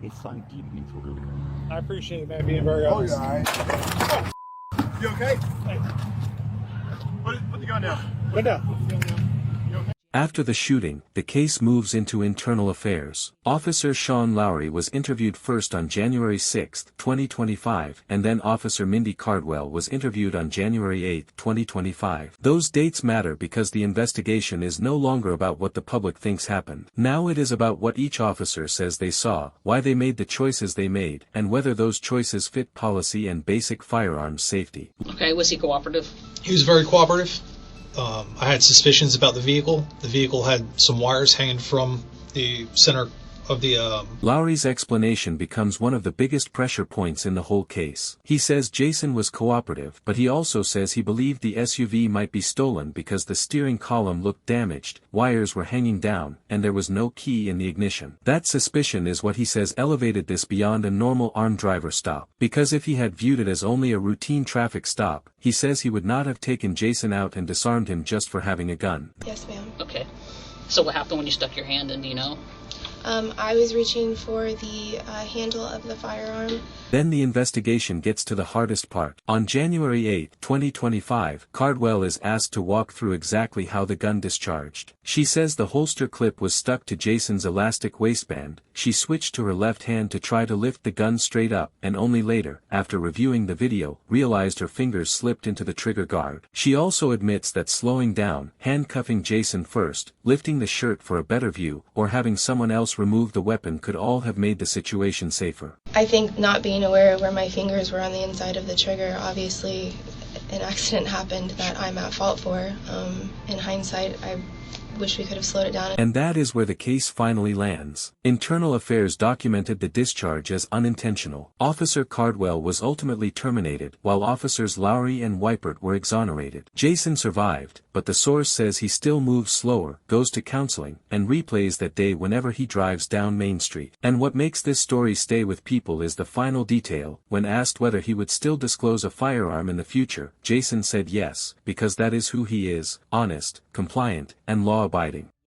It's like evening for real. I appreciate it, man, being very honest. Oh, you're all right. You okay? Hey. Put the gun down. Put it down. You okay? After the shooting, the case moves into internal affairs. Officer Sean Lowry was interviewed first on January 6, 2025, and then Officer Mindy Cardwell was interviewed on January 8, 2025. Those dates matter because the investigation is no longer about what the public thinks happened. Now it is about what each officer says they saw, why they made the choices they made, and whether those choices fit policy and basic firearms safety. Okay, was he cooperative? He was very cooperative. I had suspicions about the vehicle. The vehicle had some wires hanging from the center of the... Lowry's explanation becomes one of the biggest pressure points in the whole case. He says Jason was cooperative, but he also says he believed the SUV might be stolen because the steering column looked damaged, wires were hanging down, and there was no key in the ignition. That suspicion is what he says elevated this beyond a normal armed driver stop. Because if he had viewed it as only a routine traffic stop, he says he would not have taken Jason out and disarmed him just for having a gun. Yes, ma'am. Okay. So what happened when you stuck your hand in, do you know? I was reaching for the handle of the firearm. Then the investigation gets to the hardest part. On January 8, 2025, Cardwell is asked to walk through exactly how the gun discharged. She says the holster clip was stuck to Jason's elastic waistband. She switched to her left hand to try to lift the gun straight up, and only later, after reviewing the video, realized her fingers slipped into the trigger guard. She also admits that slowing down, handcuffing Jason first, lifting the shirt for a better view, or having someone else remove the weapon could all have made the situation safer. I think not being aware of where my fingers were on the inside of the trigger, obviously an accident happened that I'm at fault for. In hindsight, I wish we could have slowed it down. And that is where the case finally lands. Internal Affairs documented the discharge as unintentional. Officer Cardwell was ultimately terminated, while Officers Lowry and Weipert were exonerated. Jason survived, but the source says he still moves slower, goes to counseling, and replays that day whenever he drives down Main Street. And what makes this story stay with people is the final detail. When asked whether he would still disclose a firearm in the future, Jason said yes, because that is who he is, honest, compliant, and law-abiding.